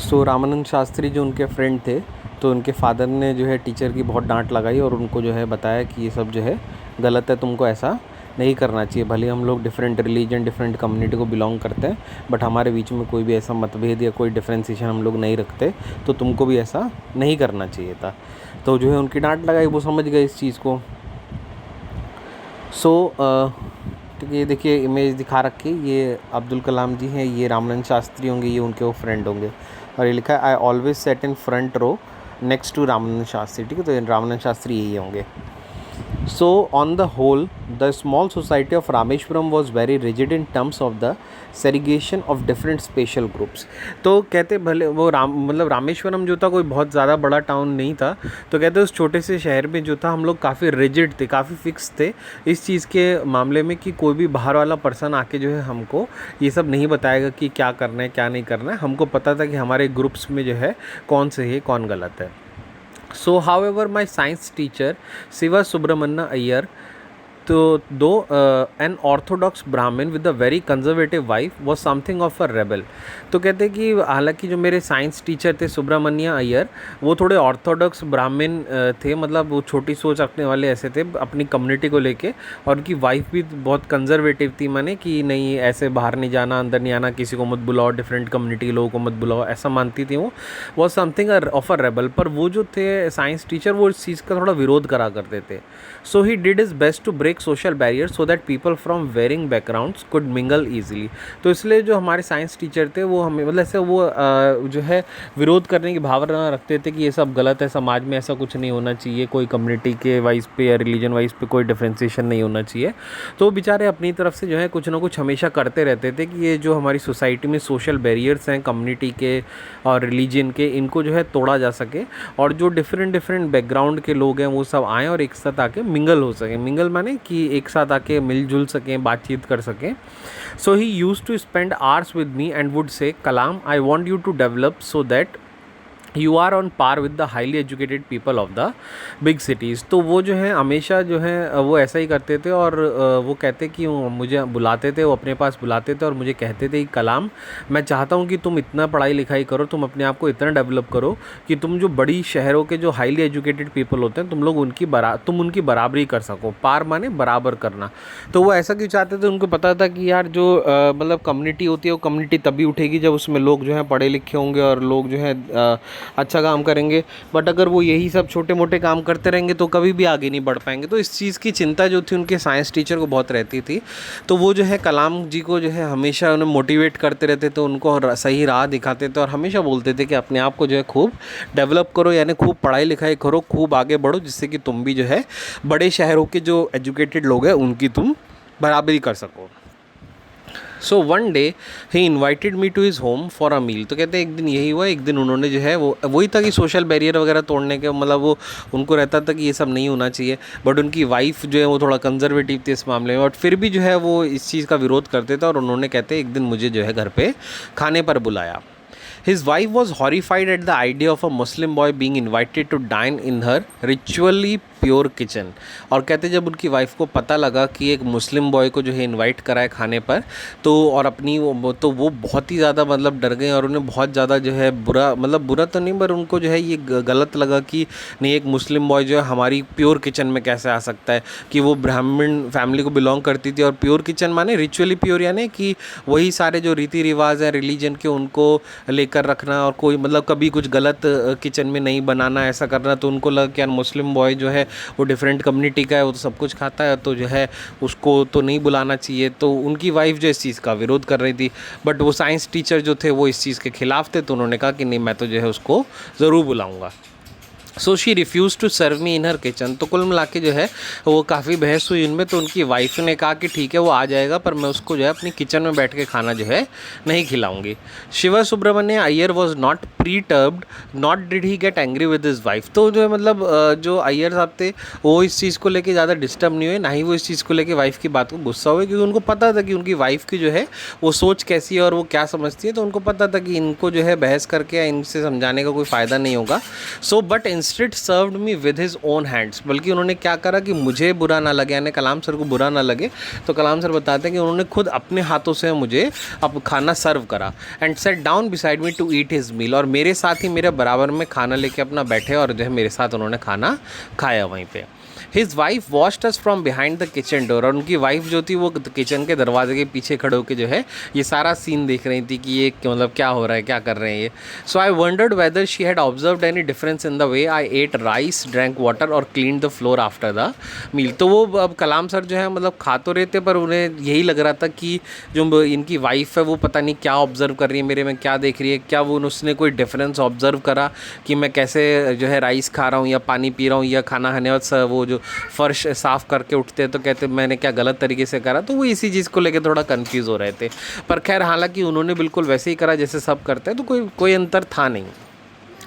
सो रामानंद शास्त्री जो उनके फ्रेंड थे, तो उनके फादर ने जो है टीचर की बहुत डांट लगाई और उनको जो है बताया कि ये सब जो है गलत है, तुमको ऐसा नहीं करना चाहिए। भले हम लोग डिफरेंट रिलीजन डिफरेंट कम्युनिटी को बिलोंग करते हैं, बट हमारे बीच में कोई भी ऐसा मतभेद या कोई डिफ्रेंसिएशन हम लोग नहीं रखते, तो तुमको भी ऐसा नहीं करना चाहिए था। तो जो है उनकी डांट लगाई, वो समझ गए इस चीज़ को। सो ठीक है, ये देखिए इमेज दिखा रखी, ये अब्दुल कलाम जी हैं, ये रामानंद शास्त्री होंगे, ये उनके वो फ्रेंड होंगे। और ये लिखा है I always sat in front row next to Ramanand Shastri. ठीक है, तो रामानंद शास्त्री यही होंगे। So on the whole, the small society of Rameshwaram was very rigid in terms of the segregation of different spatial groups। तो कहते भले वो रामेश्वरम जो था कोई बहुत ज़्यादा बड़ा टाउन नहीं था, तो कहते उस छोटे से शहर में जो था हम लोग काफ़ी रिजिड थे, काफ़ी फिक्स थे इस चीज़ के मामले में कि कोई भी बाहर वाला पर्सन आके जो है हमको ये सब नहीं बताएगा कि क्या करना है क्या नहीं करना है। हमको पता था कि हमारे ग्रुप्स में जो है कौन सही है कौन गलत है। So, however, my science teacher, Siva Subramanya Iyer, though an orthodox Brahmin with a very conservative wife, was something of a rebel। तो कहते हैं कि हालांकि जो मेरे साइंस टीचर थे सुब्रमण्य अय्यर, वो थोड़े ऑर्थोडॉक्स ब्राह्मण थे, मतलब वो छोटी सोच रखने वाले ऐसे थे अपनी कम्युनिटी को लेके, और उनकी वाइफ भी बहुत कंजर्वेटिव थी, माने कि नहीं ऐसे बाहर नहीं जाना, अंदर नहीं आना, किसी को मत बुलाओ, डिफरेंट कम्युनिटी के लोगों को मत बुलाओ, ऐसा मानती थी वो। Was something of a rebel. पर वो जो थे साइंस टीचर, वो इस चीज़ का थोड़ा विरोध करा करते थे। So he did his best to break social barrier so that people from varying backgrounds could mingle easily. तो इसलिए जो हमारे साइंस टीचर थे वो हमें मतलब ऐसे वो जो है विरोध करने की भावना रखते थे कि ये सब गलत है, समाज में ऐसा कुछ नहीं होना चाहिए, कोई कम्युनिटी के वाइज पे या रिलीजन वाइज पे कोई डिफ्रेंसिएशन नहीं होना चाहिए। तो बेचारे अपनी तरफ से जो है कुछ ना कुछ हमेशा करते रहते थे कि ये जो हमारी सोसाइटी में सोशल बैरियर्स हैं कम्युनिटी के और रिलीजन के, इनको जो है तोड़ा जा सके, और जो डिफरेंट बैकग्राउंड के लोग हैं वो सब आएँ और एक साथ आके मिंगल हो सकें। मिंगल माने कि एक साथ आके मिलजुल सकें, बातचीत कर सकें। So he used to spend hours with me and would say, Kalam I want you to develop so that you are on par with the highly educated people of the big cities. तो वो जो है हमेशा जो है वो ऐसा ही करते थे, और वो कहते कि मुझे बुलाते थे, वो अपने पास बुलाते थे और मुझे कहते थे कि कलाम, मैं चाहता हूँ कि तुम इतना पढ़ाई लिखाई करो, तुम अपने आप को इतना डेवलप करो कि तुम जो बड़ी शहरों के जो हाईली एजुकेटेड पीपल होते हैं तुम उनकी बराबरी कर सको। पार माने बराबर करना। तो वो ऐसा क्यों चाहते थे? उनको पता था कि यार जो मतलब कम्युनिटी होती है वो कम्युनिटी तभी उठेगी जब उसमें लोग जो हैं पढ़े लिखे होंगे और लोग जो है अच्छा काम करेंगे। बट अगर वो यही सब छोटे मोटे काम करते रहेंगे तो कभी भी आगे नहीं बढ़ पाएंगे। तो इस चीज़ की चिंता जो थी उनके साइंस टीचर को बहुत रहती थी। तो वो जो है कलाम जी को जो है हमेशा उन्हें मोटिवेट करते रहते थे, उनको सही राह दिखाते थे और हमेशा बोलते थे कि अपने आप को जो है खूब डेवलप करो, यानी खूब पढ़ाई लिखाई करो, खूब आगे बढ़ो, जिससे कि तुम भी जो है बड़े शहरों के जो एजुकेटेड लोग हैं उनकी तुम बराबरी कर सको। So one day he invited me to his home for a meal. तो कहते हैं एक दिन यही हुआ, एक दिन उन्होंने जो है वो वही था कि सोशल बैरियर वगैरह तोड़ने के, मतलब वो उनको रहता था कि ये सब नहीं होना चाहिए, बट उनकी वाइफ जो है वो थोड़ा कंजर्वेटिव थी इस मामले में, बट फिर भी जो है वो इस चीज़ का विरोध करते थे, और उन्होंने कहते एक दिन मुझे जो है घर पे खाने पर बुलाया। His wife was horrified at the idea of a Muslim boy being invited to dine in her ritually pure kitchen. और कहते जब उनकी वाइफ को पता लगा कि एक मुस्लिम बॉय को जो है इनवाइट करा है खाने पर, तो और अपनी तो वो बहुत ही ज़्यादा मतलब डर गए, और उन्हें बहुत ज़्यादा जो है बुरा तो नहीं, पर उनको जो है ये गलत लगा कि नहीं, एक मुस्लिम बॉय जो है हमारी प्योर किचन में कैसे आ सकता है, कि वो ब्राह्मण फैमिली को बिलोंग करती थी। और प्योर किचन माने रिचुअली प्योर, यानी कि वही सारे जो रीति रिवाज हैं रिलीजन के उनको लेकर रखना, और कोई मतलब कभी कुछ गलत किचन में नहीं बनाना, ऐसा करना। तो उनको लगा कि यार मुस्लिम बॉय जो है वो डिफरेंट कम्युनिटी का है, वो तो सब कुछ खाता है, तो जो है उसको तो नहीं बुलाना चाहिए। तो उनकी वाइफ जो इस चीज़ का विरोध कर रही थी, बट वो साइंस टीचर जो थे वो इस चीज़ के खिलाफ थे, तो उन्होंने कहा कि नहीं, मैं तो जो है उसको ज़रूर बुलाऊंगा। So she refuse to serve me in her kitchen. तो कुल मिला के जो है वो काफ़ी बहस हुई उनमें। तो उनकी वाइफ ने कहा कि ठीक है वो आ जाएगा, पर मैं उसको जो है अपनी किचन में बैठ के खाना जो है नहीं खिलाऊंगी। Shiva Subramania Iyer was not perturbed, not did he get angry with his wife. तो जो है मतलब जो अय्यर साहब थे वो इस चीज़ को लेके ज़्यादा डिस्टर्ब नहीं हुए, ना ही वो इस चीज़ को लेके वाइफ की बात को गुस्सा हुए, क्योंकि उनको पता था कि उनकी वाइफ की जो है वो सोच कैसी है और वो क्या समझती है। तो उनको पता था कि इनको जो है बहस करके या इनसे समझाने का कोई फ़ायदा नहीं होगा। So but instead served me with his own hands, बल्कि उन्होंने क्या करा कि मुझे बुरा ना लगे, यानी कलाम सर को बुरा ना लगे, तो कलाम सर बताते हैं कि उन्होंने खुद अपने हाथों से मुझे अब खाना सर्व करा। And sat down beside me to eat his meal, और मेरे साथ ही मेरे बराबर में खाना लेके अपना बैठे और जो है मेरे साथ उन्होंने खाना खाया वहीं पे। His wife watched us from behind the kitchen door, और उनकी वाइफ जो थी वो किचन के दरवाजे के पीछे खड़े होकर जो है ये सारा सीन देख रही थी कि ये मतलब क्या हो रहा है, क्या कर रहे हैं ये। So I wondered whether she had observed any difference in the way I ate rice, drank water और clean the floor after the meal. तो वो अब कलाम सर जो है मतलब खा तो रहे थे, पर उन्हें यही लग रहा था कि जो इनकी वाइफ है वो पता नहीं क्या ऑब्जर्व कर रही है मेरे में, क्या देख रही है, क्या वो उसने कोई डिफरेंस ऑब्जर्व करा कि मैं कैसे जो है राइस खा रहा हूँ या पानी पी रहा हूँ या खाना खाने और वो जो फ़र्श साफ़ करके उठते तो कहते मैंने क्या गलत तरीके से करा। तो वो इसी चीज़ को लेकर थोड़ा कंफ्यूज हो रहे थे, पर खैर हालांकि उन्होंने बिल्कुल वैसे ही करा जैसे सब करते हैं, तो कोई अंतर था नहीं।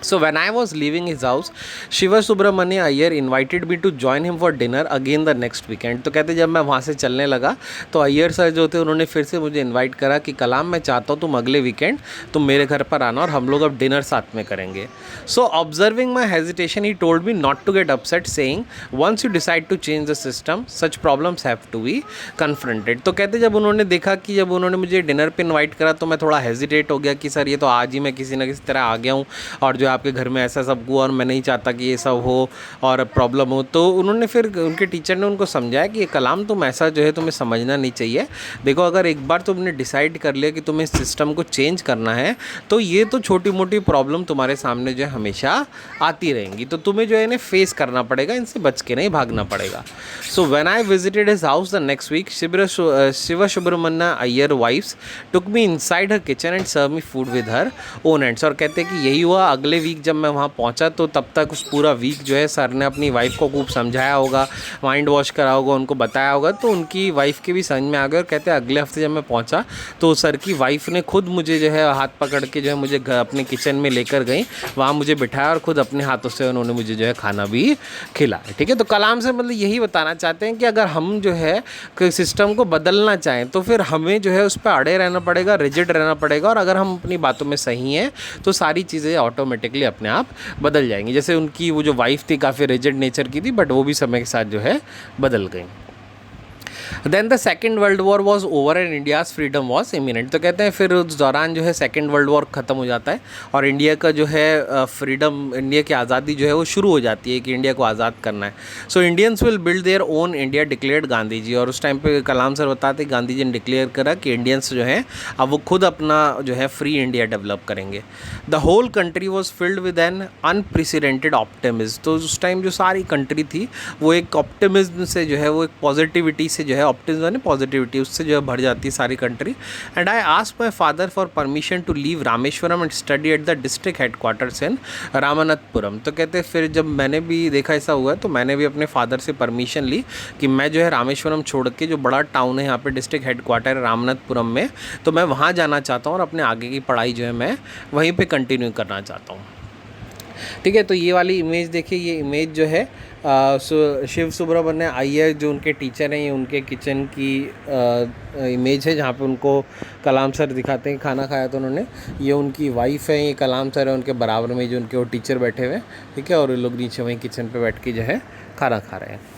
So when I was leaving his house, Shiva Subramania Iyer invited me to join him for dinner again the next weekend। तो कहते जब मैं वहाँ से चलने लगा तो अय्यर सर जो थे उन्होंने फिर से मुझे इनवाइट करा कि कलाम मैं चाहता हूँ तुम अगले वीकेंड तुम मेरे घर पर आना और हम लोग अब डिनर साथ में करेंगे। So observing my hesitation he told me not to get upset, saying once you decide to change the system such problems have to be confronted. तो कहते जब उन्होंने देखा कि जब उन्होंने मुझे डिनर पर इन्वाइट करा तो मैं थोड़ा हेजिटेट हो गया कि सर ये तो आज ही मैं किसी न किसी तरह आ गया हूँ और जो आपके घर में ऐसा सब हुआ और मैं नहीं चाहता कि ये सब हो और प्रॉब्लम हो। तो उन्होंने फिर उनके टीचर ने उनको समझाया कि ये कलाम तुम ऐसा जो है तुम्हें समझना नहीं चाहिए। देखो अगर एक बार तुमने डिसाइड कर लिया कि तुम्हें इस सिस्टम को चेंज करना है तो ये तो छोटी मोटी प्रॉब्लम तुम्हारे सामने जो है हमेशा आती रहेंगी, तो तुम्हें जो है इन्हें फेस करना पड़ेगा, इनसे बच के नहीं भागना पड़ेगा। So when I visited his house the next week, Shiva Subramania Iyer wife's took me inside her kitchen and serve me food with her own hands. और कहते हैं कि यही हुआ, अगले वीक जब मैं वहाँ पहुँचा तो तब तक उस पूरा वीक जो है सर ने अपनी वाइफ को खूब समझाया होगा, माइंड वॉश करा होगा, उनको बताया होगा, तो उनकी वाइफ के भी समझ में आ गया। और कहते हैं अगले हफ्ते जब मैं पहुँचा तो सर की वाइफ ने खुद मुझे जो है हाथ पकड़ के जो है मुझे अपने किचन में लेकर गई, वहाँ मुझे बिठाया और ख़ुद अपने हाथों से उन्होंने मुझे जो है खाना भी खिलाया। ठीक है, तो कलाम से मतलब यही बताना चाहते हैं कि अगर हम जो है सिस्टम को बदलना चाहें तो फिर हमें जो है उस पर अड़े रहना पड़ेगा, रिजिड रहना पड़ेगा, और अगर हम अपनी बातों में सही हैं तो सारी चीज़ें ऑटोमेटिकली अपने आप बदल जाएंगी। जैसे उनकी वो जो वाइफ थी काफ़ी रिजिड नेचर की थी, बट वो भी समय के साथ जो है बदल गई। Then the second world war was over and India's freedom was imminent. तो कहते हैं फिर उस दौरान जो है सेकेंड वर्ल्ड वॉर ख़त्म हो जाता है और इंडिया का जो है फ्रीडम, इंडिया की आज़ादी जो है वो शुरू हो जाती है कि इंडिया को आज़ाद करना है। So Indians will build their own India declared Gandhi ji. और उस टाइम पे कलाम सर बताते गांधी जी ने डिक्लेयर करा कि इंडियंस जो हैं अब वो खुद अपना जो है फ्री इंडिया डेवलप करेंगे। The whole country was filled with an unprecedented optimism. तो उस टाइम जो सारी कंट्री थी वो एक ऑप्टिमिज्म से जो है वो एक पॉजिटिविटी से जो है, ऑप्टिमिज्म यानी पॉजिटिविटी, उससे जो है भर जाती है सारी country. And I asked my father for permission to leave Rameswaram and study at the district headquarters in Ramanathapuram. तो कहते हैं फिर जब मैंने भी देखा ऐसा हुआ तो मैंने भी अपने फादर से परमिशन ली कि मैं जो है रामेश्वरम छोड़ के जो बड़ा टाउन है यहाँ पे डिस्ट्रिक्ट हेडक्वार्टर है रामनाथपुरम में, तो मैं वहाँ जाना चाहता हूँ और अपने आगे की पढ़ाई जो है मैं वहीं पर कंटिन्यू करना चाहता हूँ। ठीक है, तो ये वाली इमेज देखिए, ये इमेज जो है शिव सुब्रमण्य अय्यर जो उनके टीचर हैं, ये उनके किचन की इमेज है जहाँ पे उनको कलाम सर दिखाते हैं खाना खाया तो उन्होंने। ये उनकी वाइफ है, ये कलाम सर है उनके बराबर में जो उनके वो टीचर बैठे हुए हैं। ठीक है, और ये लोग नीचे वहीं किचन पे बैठ के जो है खाना खा रहे हैं।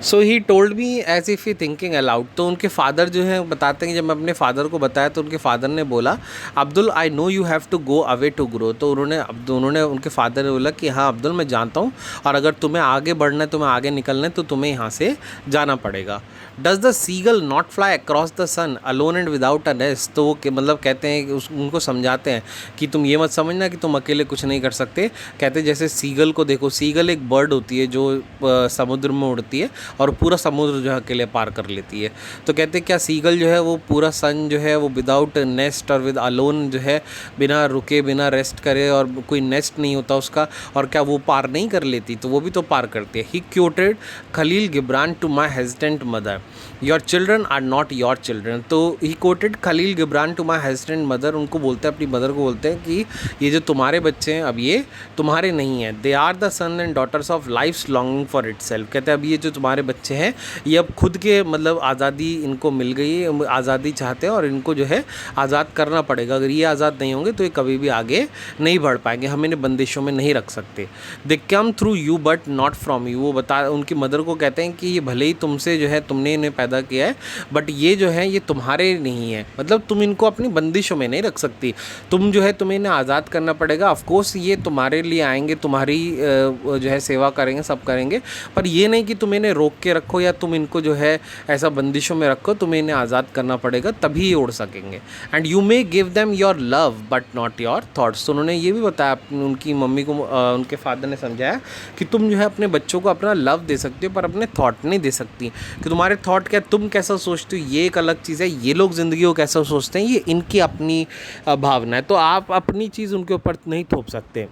So he told me as if he thinking aloud. तो उनके फादर जो हैं बताते हैं कि जब मैं अपने फादर को बताया तो उनके फादर ने बोला Abdul I know you have to go away to grow. तो उन्होंने उनके फादर ने बोला कि हाँ अब्दुल मैं जानता हूँ, और अगर तुम्हें आगे बढ़ना है, तुम्हें आगे निकलना है तो तुम्हें यहाँ से जाना पड़ेगा। Does the seagull not fly across the sun alone and without a nest. तो वो मतलब कहते हैं कि उनको समझाते हैं कि तुम ये मत समझना कि तुम अकेले कुछ नहीं कर सकते। कहते हैं जैसे सीगल को देखो, सीगल एक बर्ड होती है जो समुद्र में उड़ती है और पूरा समुद्र जो है अकेले पार कर लेती है। तो कहते हैं क्या सीगल जो है वो पूरा सन जो है वो विदाउट नेस्ट और विद अलोन जो है बिना रुके बिना रेस्ट करे और कोई नेस्ट नहीं होता उसका, और क्या वो पार नहीं कर लेती? तो वो भी तो पार करती है। He quoted Khalil Gibran to my hesitant mother, your children are not your children. तो he quoted Khalil Gibran to my hesitant mother, उनको बोलते हैं अपनी मदर को बोलते हैं कि ये जो तुम्हारे बच्चे हैं अब ये तुम्हारे नहीं हैं। They are the son and daughters of life's longing for itself. कहते हैं अब ये जो तुम्हारे हमारे बच्चे हैं ये अब खुद के मतलब आज़ादी इनको मिल गई है, आज़ादी चाहते हैं और इनको जो है आज़ाद करना पड़ेगा। अगर ये आज़ाद नहीं होंगे तो ये कभी भी आगे नहीं बढ़ पाएंगे, हम इन्हें बंदिशों में नहीं रख सकते। They come through you but not from you, वो बता उनकी मदर को कहते हैं कि ये भले ही तुमसे जो है तुमने इन्हें पैदा किया है बट ये जो है ये तुम्हारे नहीं है, मतलब तुम इनको अपनी बंदिशों में नहीं रख सकती, तुम जो है तुम्हें इन्हें आज़ाद करना पड़ेगा। ऑफकोर्स ये तुम्हारे लिए आएंगे, तुम्हारी जो है सेवा करेंगे, सब करेंगे, पर ये नहीं कि तुम इन्हें रोक के रखो या तुम इनको जो है ऐसा बंदिशों में रखो, तुम्हें इन्हें आज़ाद करना पड़ेगा तभी ये उड़ सकेंगे। And you may give them your love but not your thoughts. तो उन्होंने ये भी बताया, उनकी मम्मी को उनके फादर ने समझाया कि तुम जो है अपने बच्चों को अपना लव दे सकती हो पर अपने थॉट नहीं दे सकती, कि तुम्हारे थॉट क्या, तुम कैसा सोचते हो ये एक अलग चीज़ है, ये लोग ज़िंदगी को कैसा सोचते हैं ये इनकी अपनी भावना है, तो आप अपनी चीज़ उनके ऊपर नहीं थोप सकते।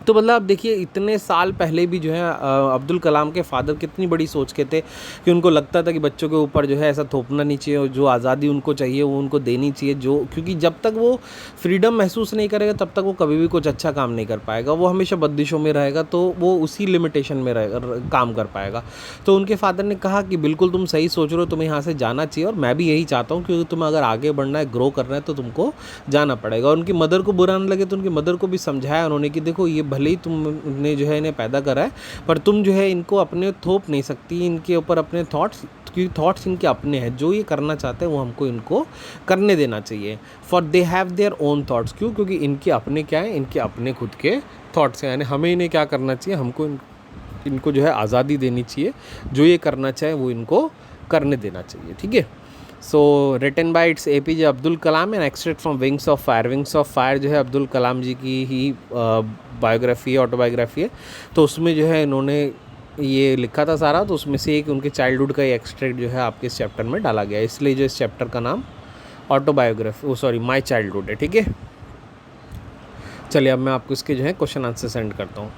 तो मतलब आप देखिए इतने साल पहले भी जो है अब्दुल कलाम के फादर कितनी बड़ी सोच के थे कि उनको लगता था कि बच्चों के ऊपर जो है ऐसा थोपना नहीं चाहिए और जो आज़ादी उनको चाहिए वो उनको देनी चाहिए, जो क्योंकि जब तक वो फ्रीडम महसूस नहीं करेगा तब तक वो कभी भी कुछ अच्छा काम नहीं कर पाएगा, वो हमेशा बंदिशों में रहेगा, तो वो उसी लिमिटेशन में काम कर पाएगा। तो उनके फादर ने कहा कि बिल्कुल तुम सही सोच रहे हो, तुम्हें यहाँ से जाना चाहिए और मैं भी यही चाहता हूँ, क्योंकि तुम्हें अगर आगे बढ़ना है, ग्रो करना है तो तुमको जाना पड़ेगा। और उनकी मदर को बुरा न लगे तो उनकी मदर को भी समझाया उन्होंने कि देखो ये भले ही तुमने जो है इन्हें पैदा करा है पर तुम जो है इनको अपने थोप नहीं सकती, इनके ऊपर अपने थॉट्स, क्योंकि थॉट्स इनके अपने हैं, जो ये करना चाहते हैं वो हमको इनको करने देना चाहिए। For they have their own thoughts, क्यों, क्योंकि इनके अपने क्या है, इनके अपने खुद के थॉट्स हैं, यानी हमें इन्हें क्या करना चाहिए, हमको इनको जो है आज़ादी देनी चाहिए, जो ये करना चाहे वो इनको करने देना चाहिए। ठीक है। So written by its APJ Abdul Kalam and extract from wings of fire. Wings of fire जो है अब्दुल कलाम जी की ही बायोग्राफी है, ऑटोबायोग्राफी है, तो उसमें जो है इन्होंने ये लिखा था सारा, तो उसमें से एक उनके चाइल्डहुड का एक्सट्रैक्ट जो है आपके इस चैप्टर में डाला गया है, इसलिए जो इस चैप्टर का नाम ऑटोबायोग्राफी माई चाइल्डहुड है। ठीक है, चलिए अब मैं आपको इसके जो है क्वेश्चन आंसर सेंड करता हूँ।